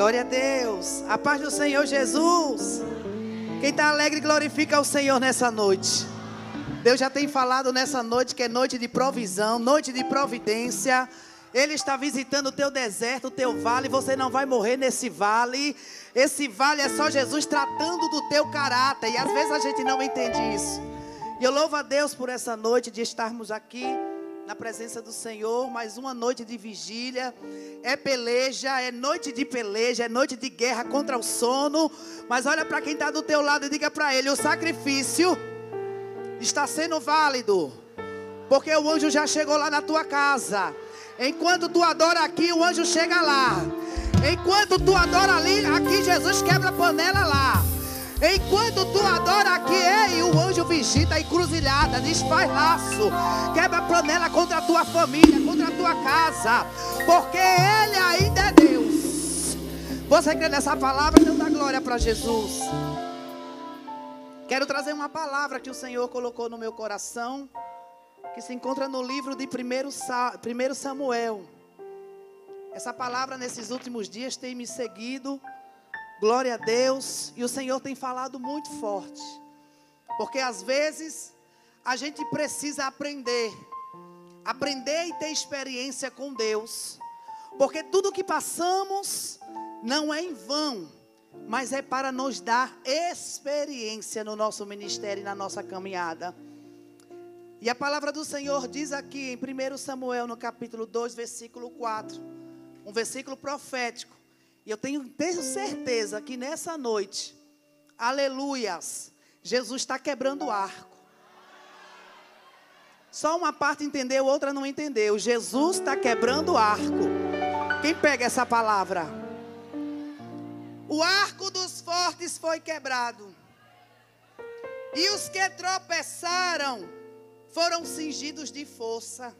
Glória a Deus. A paz do Senhor Jesus. Quem está alegre glorifica o Senhor nessa noite. Deus já tem falado nessa noite que é noite de provisão, noite de providência. Ele está visitando o teu deserto, o teu vale. Você não vai morrer nesse vale. Esse vale é só Jesus tratando do teu caráter. E às vezes a gente não entende isso. E eu louvo a Deus por essa noite de estarmos aqui na presença do Senhor. Mais uma noite de vigília. É peleja, é noite de peleja, é noite de guerra contra o sono. Mas olha para quem está do teu lado e diga para ele: o sacrifício está sendo válido, porque o anjo já chegou lá na tua casa. Enquanto tu adora aqui, o anjo chega lá. Enquanto tu adora ali, aqui Jesus quebra a panela lá. Enquanto tu adora aqui, o anjo visita a encruzilhada, desfaz laço, quebra a panela contra a tua família, contra a tua casa, porque Ele ainda é Deus. Você crê nessa palavra? Então dá glória para Jesus. Quero trazer uma palavra que o Senhor colocou no meu coração, que se encontra no livro de 1 Samuel. Essa palavra nesses últimos dias tem me seguido. Glória a Deus. E o Senhor tem falado muito forte. Porque às vezes a gente precisa aprender e ter experiência com Deus. Porque tudo que passamos não é em vão, mas é para nos dar experiência no nosso ministério e na nossa caminhada. E a palavra do Senhor diz aqui em 1 Samuel, no capítulo 2, versículo 4. Um versículo profético. E eu tenho certeza que nessa noite, aleluias, Jesus está quebrando o arco. Só uma parte entendeu, outra não entendeu. Jesus está quebrando o arco. Quem pega essa palavra? O arco dos fortes foi quebrado. E os que tropeçaram foram cingidos de força.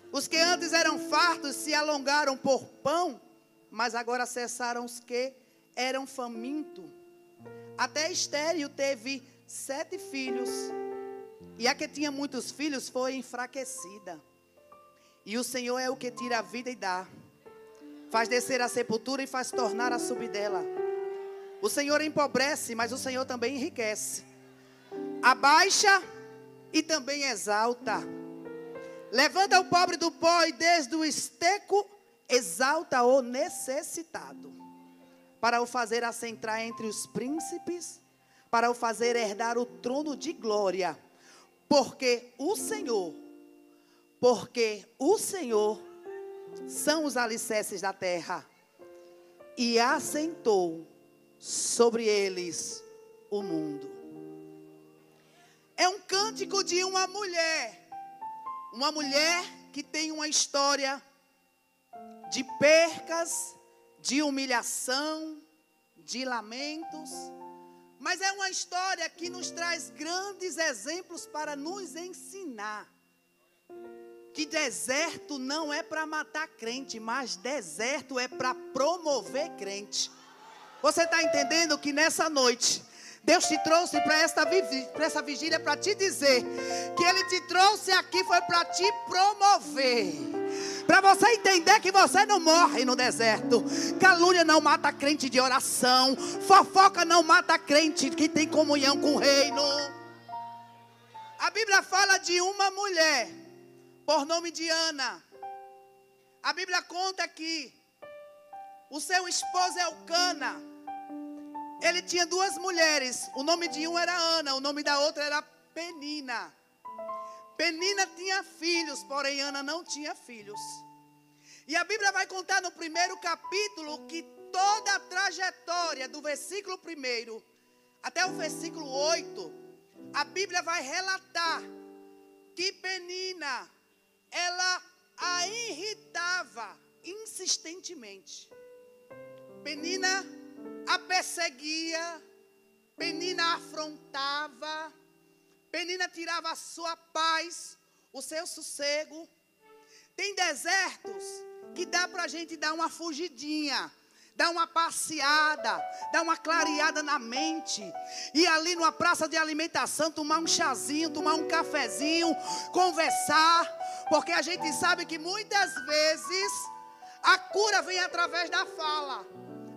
Os que antes eram fartos se alongaram por pão, mas agora cessaram os que eram famintos. Até estéril teve 7 filhos. E a que tinha muitos filhos foi enfraquecida. E o Senhor é o que tira a vida e dá. Faz descer a sepultura e faz tornar a subir dela. O Senhor empobrece, mas o Senhor também enriquece. Abaixa e também exalta. Levanta o pobre do pó e desde o esteco exalta o necessitado, para o fazer assentar entre os príncipes, para o fazer herdar o trono de glória, porque o Senhor são os alicerces da terra, e assentou sobre eles o mundo. É um cântico de uma mulher que tem uma história de percas, de humilhação, de lamentos. Mas é uma história que nos traz grandes exemplos para nos ensinar que deserto não é para matar crente, mas deserto é para promover crente. Você está entendendo que nessa noite Deus te trouxe para essa vigília para te dizer que Ele te trouxe aqui foi para te promover. Para você entender que você não morre no deserto. Calúnia não mata crente de oração. Fofoca não mata crente que tem comunhão com o reino. A Bíblia fala de uma mulher por nome de Ana. A Bíblia conta que o seu esposo Elcana, ele tinha 2 mulheres. O nome de uma era Ana, o nome da outra era Penina. Penina tinha filhos, porém Ana não tinha filhos. E a Bíblia vai contar no primeiro capítulo que toda a trajetória do versículo 1 até o versículo 8, a Bíblia vai relatar que Penina, ela a irritava insistentemente. Penina a perseguia, Penina a afrontava, Penina tirava a sua paz, o seu sossego. Tem desertos que dá para a gente dar uma fugidinha, dar uma passeada, dar uma clareada na mente. Ir ali numa praça de alimentação, tomar um chazinho, tomar um cafezinho, conversar. Porque a gente sabe que muitas vezes A cura vem através da fala.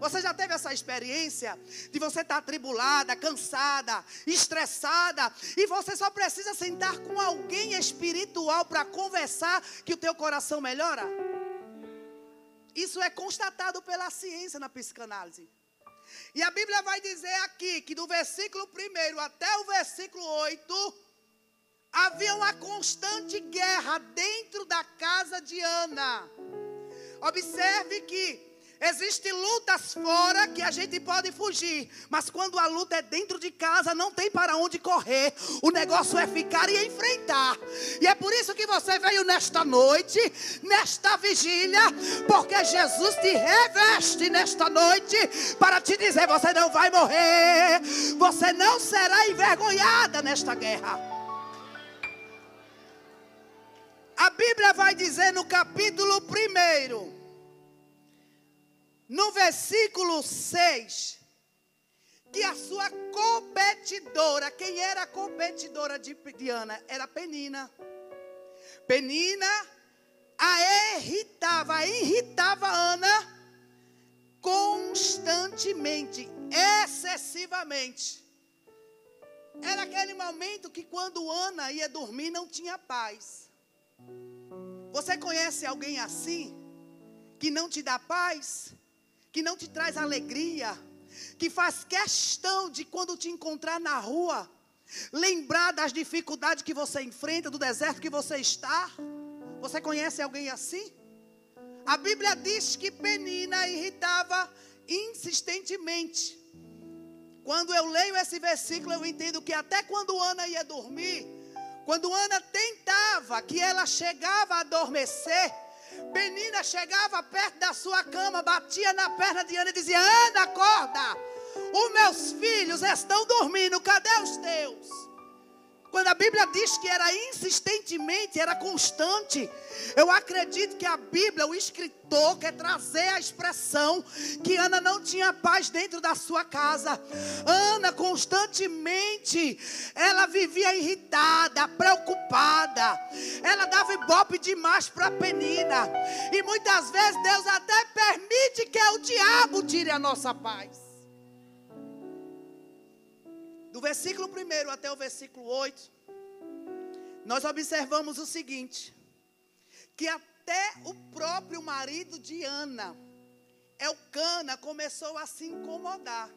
Você já teve essa experiência de você estar atribulada, cansada, estressada, e você só precisa sentar com alguém espiritual para conversar que o teu coração melhora? Isso é constatado pela ciência na psicanálise. E a Bíblia vai dizer aqui que do versículo 1 até o versículo 8, havia uma constante guerra dentro da casa de Ana. Observe que existem lutas fora que a gente pode fugir, mas quando a luta é dentro de casa, não tem para onde correr. O negócio é ficar e enfrentar. E é por isso que você veio nesta noite, nesta vigília, porque Jesus te reveste nesta noite para te dizer: você não vai morrer, você não será envergonhada nesta guerra. A Bíblia vai dizer no capítulo 1, no versículo 6, que a sua competidora, quem era a competidora de Ana? Era Penina. Penina irritava Ana constantemente, excessivamente. Era aquele momento que quando Ana ia dormir não tinha paz. Você conhece alguém assim? Que não te dá paz? Que não te traz alegria, que faz questão de quando te encontrar na rua, lembrar das dificuldades que você enfrenta, do deserto que você está? Você conhece alguém assim? A Bíblia diz que Penina irritava insistentemente. Quando eu leio esse versículo, eu entendo que até quando Ana ia dormir, quando Ana tentava, que ela chegava a adormecer, Penina chegava perto da sua cama, batia na perna de Ana e dizia: Ana, acorda, os meus filhos estão dormindo, cadê os teus? Quando a Bíblia diz que era insistentemente, era constante, eu acredito que a Bíblia, o escritor, quer trazer a expressão que Ana não tinha paz dentro da sua casa. Ana constantemente, ela vivia irritada, preocupada, ela dava ibope demais para Penina, e muitas vezes Deus até permite que o diabo tire a nossa paz. Do versículo 1 até o versículo 8, nós observamos o seguinte: que até o próprio marido de Ana, Elcana, começou a se incomodar.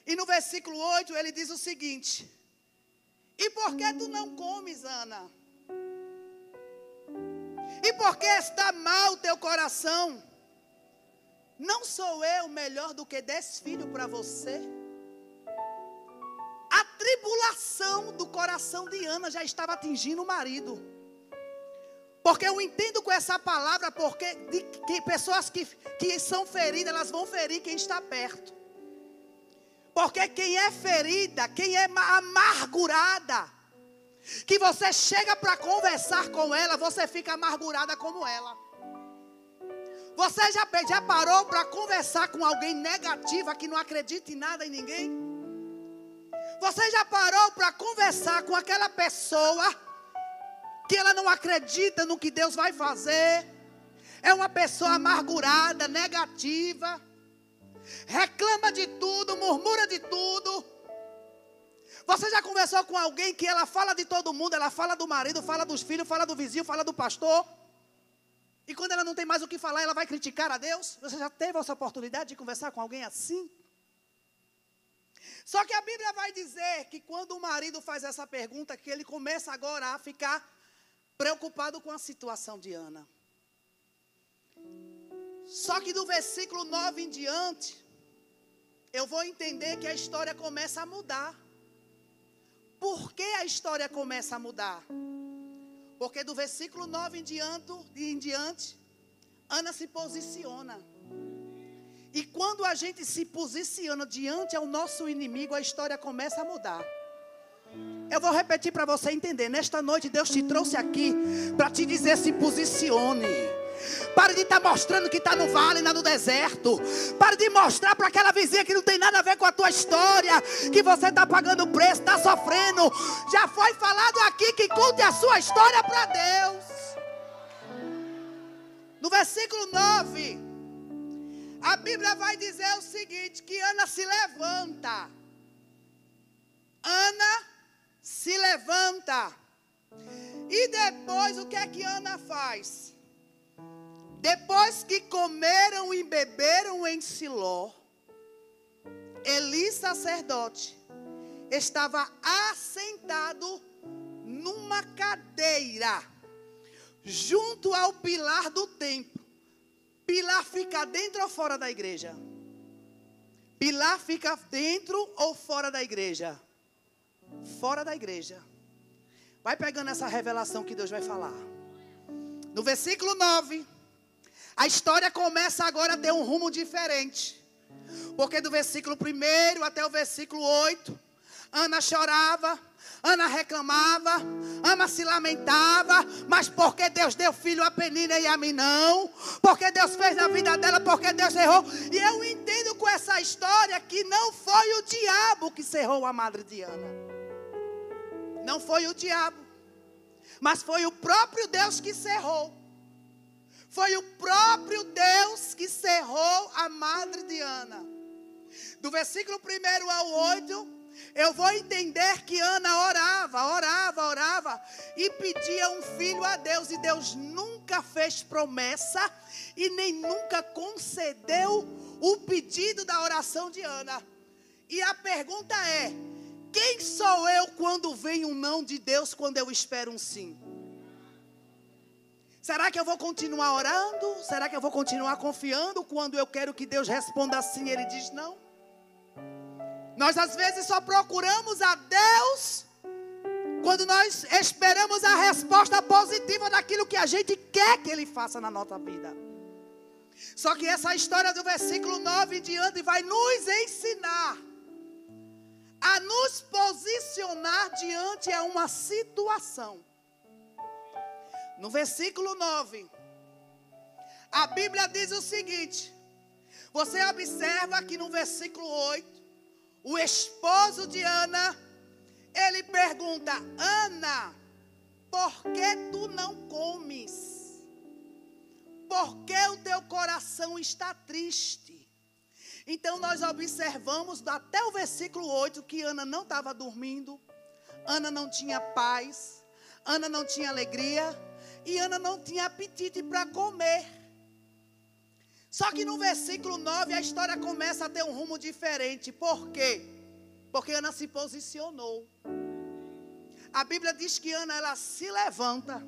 E no versículo 8 ele diz o seguinte: e por que tu não comes, Ana? E por que está mal o teu coração? Não sou eu melhor do que 10 filhos para você? A tribulação do coração de Ana já estava atingindo o marido. Porque eu entendo com essa palavra, porque que pessoas que são feridas, elas vão ferir quem está perto. Porque quem é ferida, quem é amargurada, que você chega para conversar com ela, você fica amargurada como ela. Você já parou para conversar com alguém negativa, que não acredita em nada e ninguém? Você já parou para conversar com aquela pessoa que ela não acredita no que Deus vai fazer? É uma pessoa amargurada, negativa, reclama de tudo, murmura de tudo. Você já conversou com alguém que ela fala de todo mundo, ela fala do marido, fala dos filhos, fala do vizinho, fala do pastor, e quando ela não tem mais o que falar, ela vai criticar a Deus? Você já teve essa oportunidade de conversar com alguém assim? Só que a Bíblia vai dizer que quando o marido faz essa pergunta, que ele começa agora a ficar preocupado com a situação de Ana. Só que do versículo 9 em diante, eu vou entender que a história começa a mudar. Por que a história começa a mudar? Porque do versículo 9 em diante, Ana se posiciona. E quando a gente se posiciona diante ao nosso inimigo, a história começa a mudar. Eu vou repetir para você entender. Nesta noite Deus te trouxe aqui para te dizer: se posicione. Pare de estar mostrando que está no vale, no deserto. Pare de mostrar para aquela vizinha que não tem nada a ver com a tua história, que você está pagando preço, está sofrendo. Já foi falado aqui que conte a sua história para Deus. No versículo 9, a Bíblia vai dizer o seguinte, que Ana se levanta. Ana se levanta. E depois, o que é que Ana faz? Depois que comeram e beberam em Siló, Eli, sacerdote, estava assentado numa cadeira, junto ao pilar do templo. Pilar fica dentro ou fora da igreja? Pilar fica dentro ou fora da igreja? Fora da igreja. Vai pegando essa revelação que Deus vai falar. No versículo 9, a história começa agora a ter um rumo diferente. Porque do versículo 1 até o versículo 8, Ana chorava, Ana reclamava, Ana se lamentava, mas porque Deus deu filho a Penina e a mim não, porque Deus fez na vida dela, porque Deus cerrou. E eu entendo com essa história que não foi o diabo que cerrou a madre de Ana. Não foi o diabo, mas foi o próprio Deus que cerrou. Foi o próprio Deus que cerrou a madre de Ana. Do versículo 1 ao 8, eu vou entender que Ana orava e pedia um filho a Deus. E Deus nunca fez promessa e nem nunca concedeu o pedido da oração de Ana. E a pergunta é: quem sou eu quando vem um não de Deus, quando eu espero um sim? Será que eu vou continuar orando? Será que eu vou continuar confiando quando eu quero que Deus responda sim e Ele diz não? Nós às vezes só procuramos a Deus quando nós esperamos a resposta positiva daquilo que a gente quer que Ele faça na nossa vida. Só que essa história do versículo 9 em diante vai nos ensinar a nos posicionar diante a uma situação. No versículo 9, a Bíblia diz o seguinte. Você observa que no versículo 8, o esposo de Ana, ele pergunta: Ana, por que tu não comes? Por que o teu coração está triste? Então nós observamos até o versículo 8 que Ana não estava dormindo, Ana não tinha paz, Ana não tinha alegria e Ana não tinha apetite para comer. Só que no versículo 9 a história começa a ter um rumo diferente. Por quê? Porque Ana se posicionou. A Bíblia diz que Ana, ela se levanta.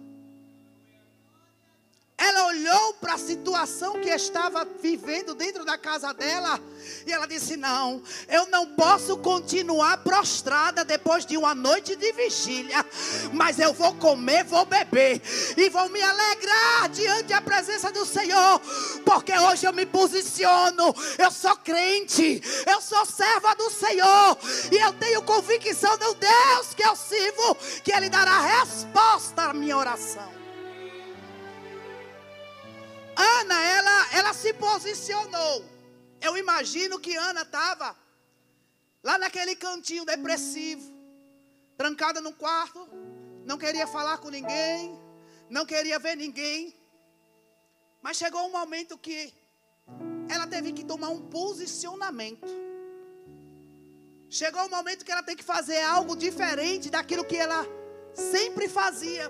Ela olhou para a situação que estava vivendo dentro da casa dela. E ela disse: não, eu não posso continuar prostrada depois de uma noite de vigília. Mas eu vou comer, vou beber. E vou me alegrar diante da presença do Senhor. Porque hoje eu me posiciono. Eu sou crente. Eu sou serva do Senhor. E eu tenho convicção no Deus que eu sirvo, que Ele dará resposta à minha oração. Ana, ela se posicionou. Eu imagino que Ana estava lá naquele cantinho depressivo, trancada no quarto, não queria falar com ninguém, não queria ver ninguém. Mas chegou um momento que ela teve que tomar um posicionamento. Chegou um momento que ela tem que fazer algo diferente daquilo que ela sempre fazia.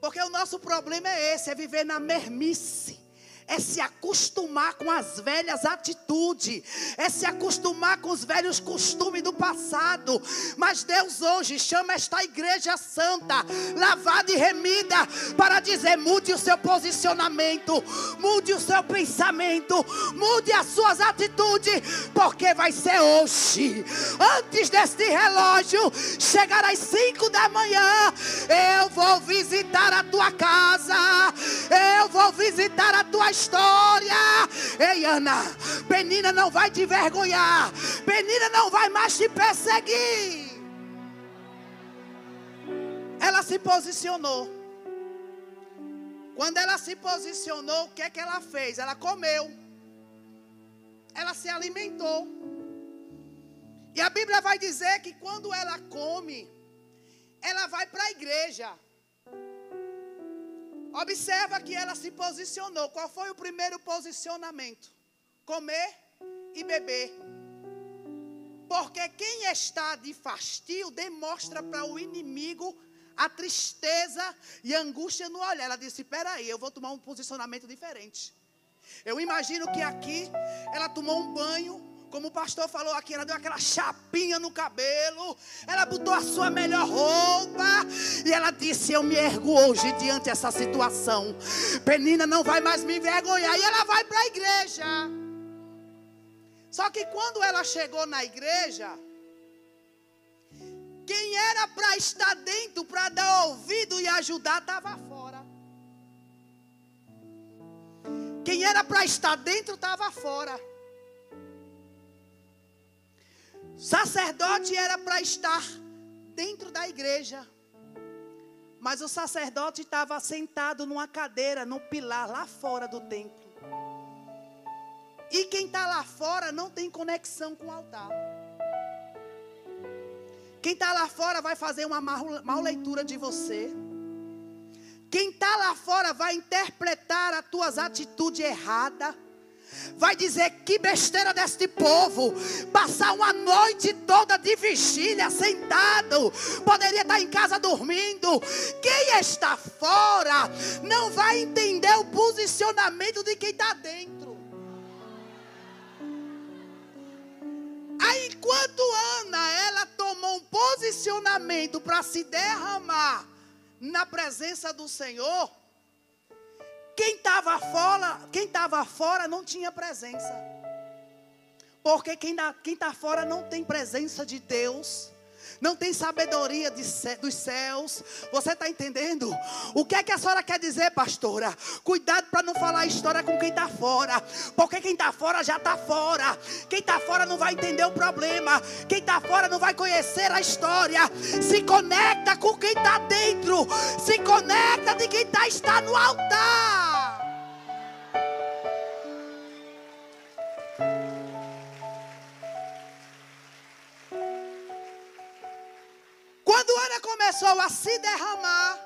Porque o nosso problema é esse, é viver na mermice. É se acostumar com as velhas atitudes. É se acostumar com os velhos costumes do passado. Mas Deus hoje chama esta igreja santa, lavada e remida, para dizer: mude o seu posicionamento, mude o seu pensamento, mude as suas atitudes. Porque vai ser hoje, antes deste relógio chegar às 5 da manhã, eu vou visitar a tua casa, eu vou visitar a tua história. Ei, Ana, Penina não vai te envergonhar, Penina não vai mais te perseguir. Ela se posicionou. Quando ela se posicionou, o que é que ela fez? Ela comeu, ela se alimentou. E a Bíblia vai dizer que quando ela come, ela vai para a igreja. Observa que ela se posicionou. Qual foi o primeiro posicionamento? Comer e beber. Porque quem está de fastio demonstra para o inimigo a tristeza e a angústia no olhar. Ela disse, espera aí, eu vou tomar um posicionamento diferente. Eu imagino que aqui ela tomou um banho, como o pastor falou aqui, ela deu aquela chapinha no cabelo, ela botou a sua melhor roupa e ela disse, eu me ergo hoje diante dessa situação. Penina não vai mais me envergonhar. E ela vai para a igreja. Só que quando ela chegou na igreja, quem era para estar dentro, para dar ouvido e ajudar, estava fora. Quem era para estar dentro, estava fora. Sacerdote era para estar dentro da igreja. Mas o sacerdote estava sentado numa cadeira, num pilar, lá fora do templo. E quem está lá fora não tem conexão com o altar. Quem está lá fora vai fazer uma mal leitura de você. Quem está lá fora vai interpretar as tuas atitudes erradas. Vai dizer, que besteira deste povo. Passar uma noite toda de vigília, sentado. Poderia estar em casa dormindo. Quem está fora não vai entender o posicionamento de quem está dentro. Aí enquanto Ana, ela tomou um posicionamento para se derramar na presença do Senhor, quem estava fora não tinha presença. Porque quem está fora não tem presença de Deus. Não tem sabedoria dos céus. Você está entendendo? O que é que a senhora quer dizer, pastora? Cuidado para não falar história com quem está fora. Porque quem está fora já está fora. Quem está fora não vai entender o problema. Quem está fora não vai conhecer a história. Se conecta com quem está dentro. Se conecta de quem está no altar. Quando Ana começou a se derramar,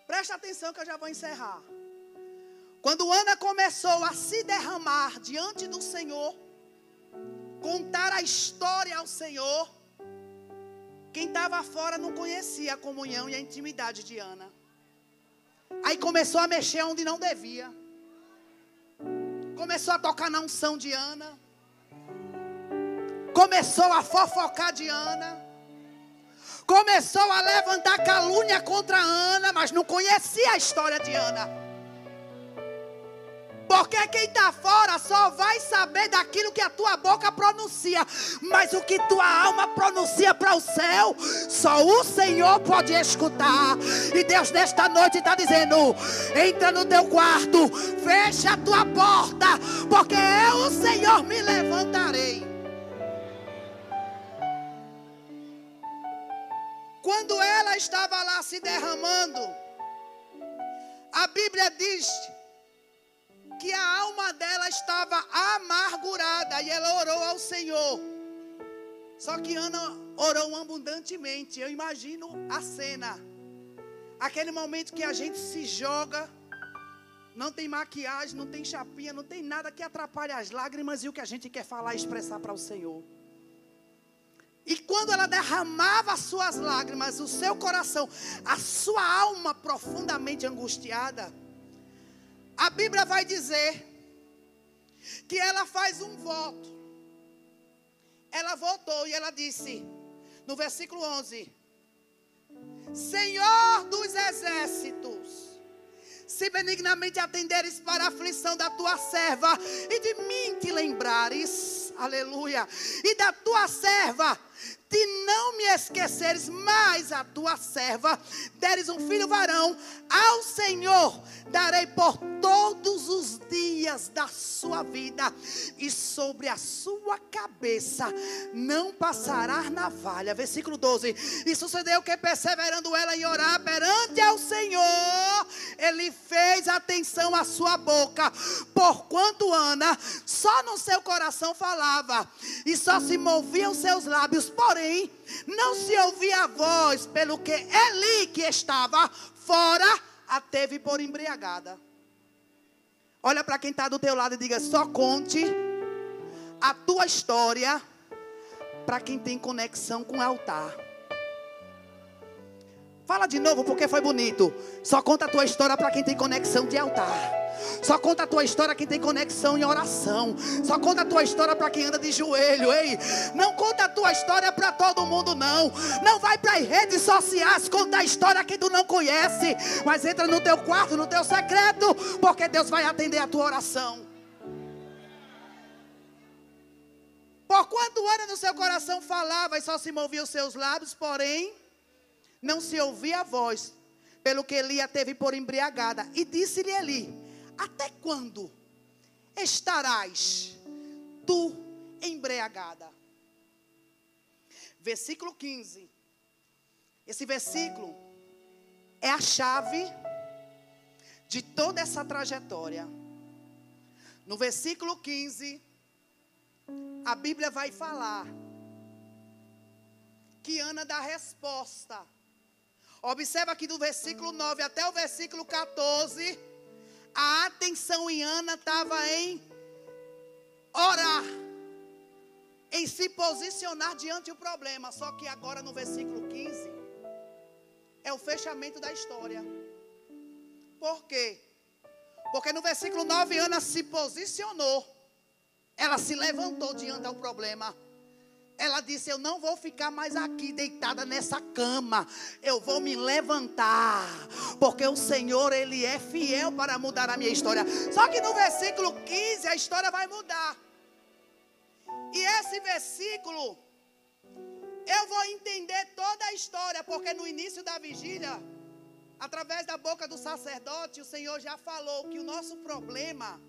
presta atenção que eu já vou encerrar. Quando Ana começou a se derramar diante do Senhor, contar a história ao Senhor, quem estava fora não conhecia a comunhão e a intimidade de Ana. Aí começou a mexer onde não devia. Começou a tocar na unção de Ana. Começou a fofocar de Ana. Começou a levantar calúnia contra Ana, mas não conhecia a história de Ana. Porque quem está fora só vai saber daquilo que a tua boca pronuncia. Mas o que tua alma pronuncia para o céu, só o Senhor pode escutar. E Deus nesta noite está dizendo, entra no teu quarto, fecha a tua porta, porque eu, o Senhor, me levantarei. Quando ela estava lá se derramando, a Bíblia diz que a alma dela estava amargurada e ela orou ao Senhor. Só que Ana orou abundantemente. Eu imagino a cena. Aquele momento que a gente se joga, não tem maquiagem, não tem chapinha, não tem nada que atrapalhe as lágrimas e o que a gente quer falar e expressar para o Senhor. E quando ela derramava as suas lágrimas, o seu coração, a sua alma profundamente angustiada, a Bíblia vai dizer que ela faz um voto. Ela votou e ela disse, no versículo 11, Senhor dos exércitos, se benignamente atenderes para a aflição da tua serva e de mim te lembrares, aleluia, e da tua serva, de não me esqueceres, mas a tua serva deres um filho varão, ao Senhor darei por todos os dias da sua vida, e sobre a sua cabeça não passará navalha. Versículo 12, e sucedeu que perseverando ela em orar perante ao Senhor, ele fez atenção à sua boca, porquanto Ana só no seu coração falava, e só se moviam seus lábios, porém não se ouvia a voz, pelo que Eli, que estava fora, a teve por embriagada. Olha para quem está do teu lado e diga: só conte a tua história para quem tem conexão com o altar. Fala de novo porque foi bonito. Só conta a tua história para quem tem conexão de altar. Só conta a tua história quem tem conexão em oração. Só conta a tua história para quem anda de joelho. Ei, não conta a tua história para todo mundo não. Não vai para as redes sociais contar a história que tu não conhece. Mas entra no teu quarto, no teu secreto, porque Deus vai atender a tua oração. Porquanto Ana no seu coração falava e só se movia os seus lábios, porém não se ouvia a voz, pelo que Eli a teve por embriagada. E disse-lhe Eli: até quando estarás tu embriagada? Versículo 15. Esse versículo é a chave de toda essa trajetória. No versículo 15, a Bíblia vai falar que Ana dá resposta. Observa que do versículo 9 até o versículo 14, a atenção em Ana estava em orar, em se posicionar diante do problema. Só que agora no versículo 15, é o fechamento da história. Por quê? Porque no versículo 9, Ana se posicionou. Ela se levantou diante do problema. Ela disse: eu não vou ficar mais aqui deitada nessa cama. Eu vou me levantar. Porque o Senhor, Ele é fiel para mudar a minha história. Só que no versículo 15 a história vai mudar. E esse versículo, eu vou entender toda a história. Porque no início da vigília, através da boca do sacerdote, o Senhor já falou que o nosso problema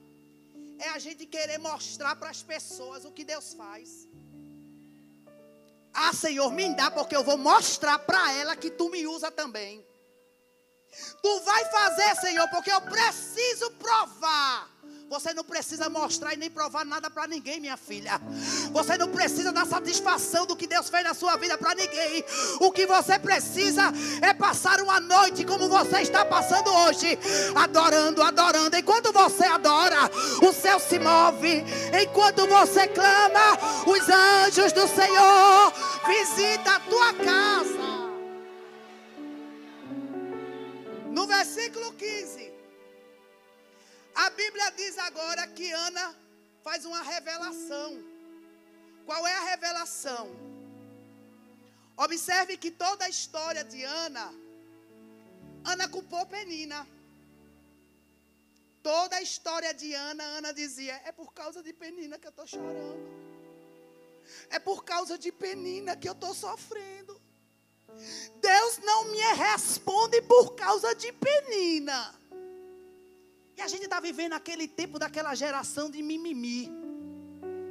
é a gente querer mostrar para as pessoas o que Deus faz. Ah, Senhor, me dá, porque eu vou mostrar para ela que tu me usa também. Tu vai fazer, Senhor, porque eu preciso provar. Você não precisa mostrar e nem provar nada para ninguém, minha filha. Você não precisa dar satisfação do que Deus fez na sua vida para ninguém. O que você precisa é passar uma noite como você está passando hoje, adorando, adorando. Enquanto você adora, o céu se move. Enquanto você clama, os anjos do Senhor visitam a tua casa. No versículo 15, a Bíblia diz agora que Ana faz uma revelação. Qual é a revelação? Observe que toda a história de Ana culpou Penina. Toda a história de Ana dizia: é por causa de Penina que eu estou chorando. É por causa de Penina que eu estou sofrendo. Deus não me responde por causa de Penina. E a gente está vivendo aquele tempo daquela geração de mimimi.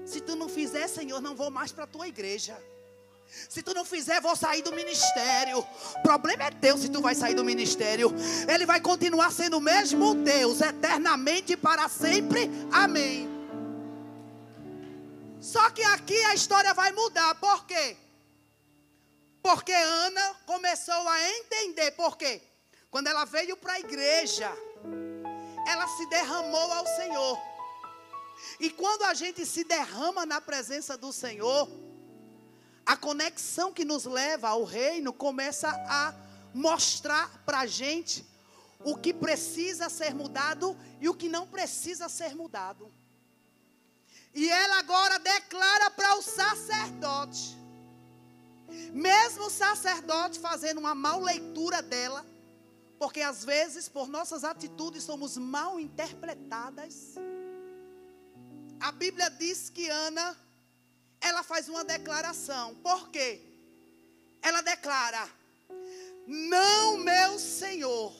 Se tu não fizer, Senhor, não vou mais para a tua igreja. Se tu não fizer, vou sair do ministério. O problema é teu se tu vai sair do ministério. Ele vai continuar sendo o mesmo Deus, eternamente e para sempre. Amém. Só que aqui a história vai mudar. Por quê? Porque Ana começou a entender. Por quê? Quando ela veio para a igreja, ela se derramou ao Senhor. E quando a gente se derrama na presença do Senhor, a conexão que nos leva ao reino começa a mostrar para a gente o que precisa ser mudado e o que não precisa ser mudado. E ela agora declara para o sacerdote, mesmo o sacerdote fazendo uma mal leitura dela, porque às vezes por nossas atitudes somos mal interpretadas. A Bíblia diz que Ana, ela faz uma declaração. Por quê? Ela declara: não, meu Senhor,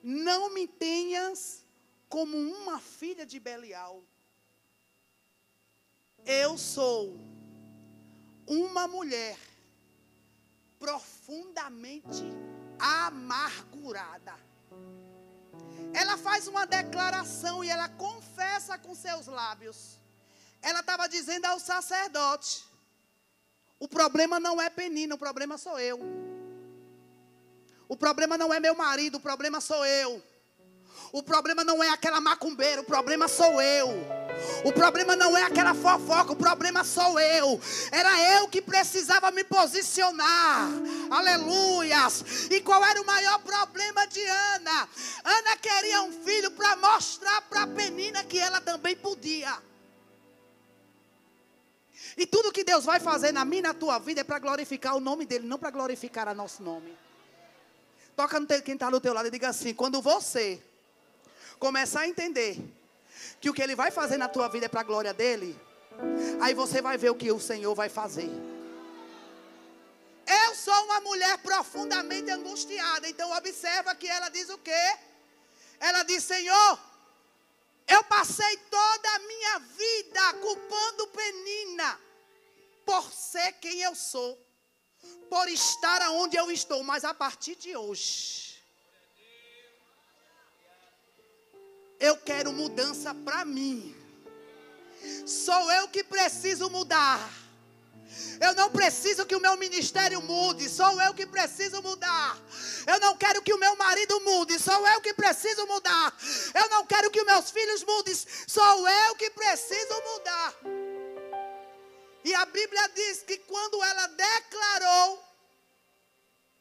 não me tenhas como uma filha de Belial. Eu sou uma mulher profundamente amargurada. Ela faz uma declaração e ela confessa com seus lábios. Ela estava dizendo ao sacerdote: o problema não é Penina, o problema sou eu. O problema não é meu marido, o problema sou eu. O problema não é aquela macumbeira, o problema sou eu. O problema não é aquela fofoca, o problema sou eu. Era eu que precisava me posicionar. Aleluias. E qual era o maior problema de Ana? Ana queria um filho para mostrar para Penina que ela também podia. E tudo que Deus vai fazer na minha e na tua vida é para glorificar o nome dele, não para glorificar o nosso nome. Toca no quem está do teu lado e diga assim: quando você começar a entender que o que ele vai fazer na tua vida é para a glória dele, aí você vai ver o que o Senhor vai fazer. Eu sou uma mulher profundamente angustiada. Então observa que ela diz o quê? Ela diz: Senhor, eu passei toda a minha vida culpando Penina por ser quem eu sou, por estar onde eu estou, mas a partir de hoje eu quero mudança para mim. Sou eu que preciso mudar. Eu não preciso que o meu ministério mude, sou eu que preciso mudar. Eu não quero que o meu marido mude, sou eu que preciso mudar. Eu não quero que os meus filhos mudem, sou eu que preciso mudar. E a Bíblia diz que quando ela declarou,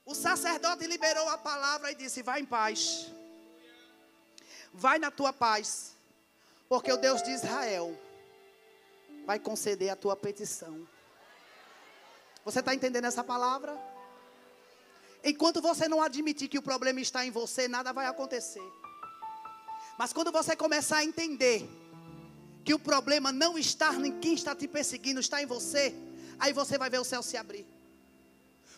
o sacerdote liberou a palavra e disse: vai em paz. Vai na tua paz, porque o Deus de Israel vai conceder a tua petição. Você está entendendo essa palavra? Enquanto você não admitir que o problema está em você, nada vai acontecer. Mas quando você começar a entender que o problema não está em quem está te perseguindo, está em você, aí você vai ver o céu se abrir.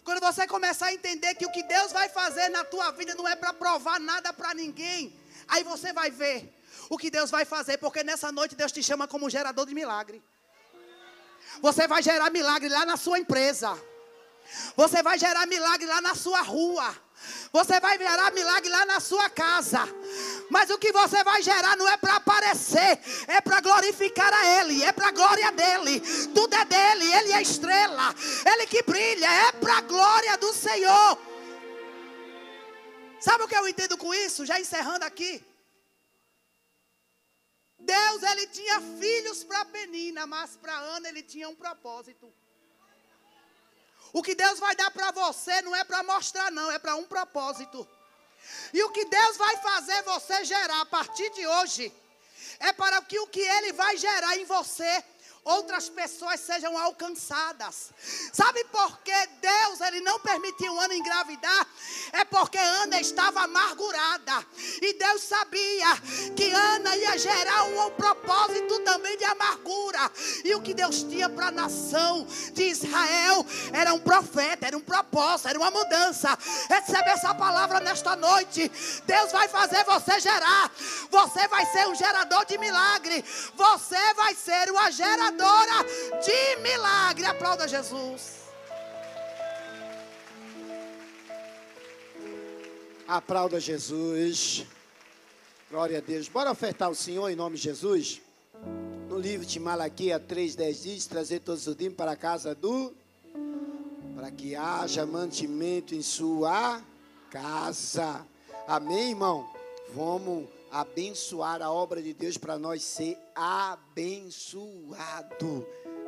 Quando você começar a entender que o que Deus vai fazer na tua vida não é para provar nada para ninguém, aí você vai ver o que Deus vai fazer, porque nessa noite Deus te chama como gerador de milagre. Você vai gerar milagre lá na sua empresa. Você vai gerar milagre lá na sua rua. Você vai gerar milagre lá na sua casa. Mas o que você vai gerar não é para aparecer, é para glorificar a Ele, é para a glória dEle. Tudo é dEle, Ele é a estrela, Ele que brilha, é para a glória do Senhor. Sabe o que eu entendo com isso? Já encerrando aqui. Deus, Ele tinha filhos para Penina, mas para Ana Ele tinha um propósito. O que Deus vai dar para você não é para mostrar não, é para um propósito. E o que Deus vai fazer você gerar a partir de hoje, é para que o que Ele vai gerar em você, outras pessoas sejam alcançadas. Sabe por que Deus Ele não permitiu Ana engravidar? É porque Ana estava amargurada. E Deus sabia que Ana ia gerar um propósito também de amargura. E o que Deus tinha para a nação de Israel era um profeta, era um propósito, era uma mudança. Recebe essa palavra nesta noite. Deus vai fazer você gerar. Você vai ser um gerador de milagre. Você vai ser uma geradora de milagre. Aplauda Jesus. Aplauda Jesus. Glória a Deus. Bora ofertar ao Senhor em nome de Jesus. No livro de Malaquias 3:10 diz: trazer todos os dias para a casa para que haja mantimento em sua casa. Amém, irmão? Vamos abençoar a obra de Deus para nós ser abençoado.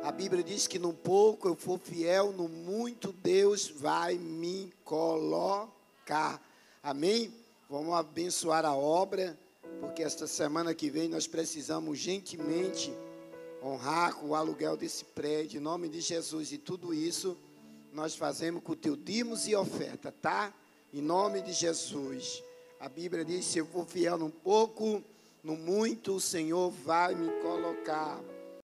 A Bíblia diz que no pouco eu for fiel, no muito Deus vai me colocar. Amém? Vamos abençoar a obra, porque esta semana que vem nós precisamos gentilmente honrar com o aluguel desse prédio, em nome de Jesus. E tudo isso nós fazemos com o teu dízimos e oferta, tá? Em nome de Jesus. A Bíblia diz: se eu for fiel no pouco, no muito o Senhor vai me colocar.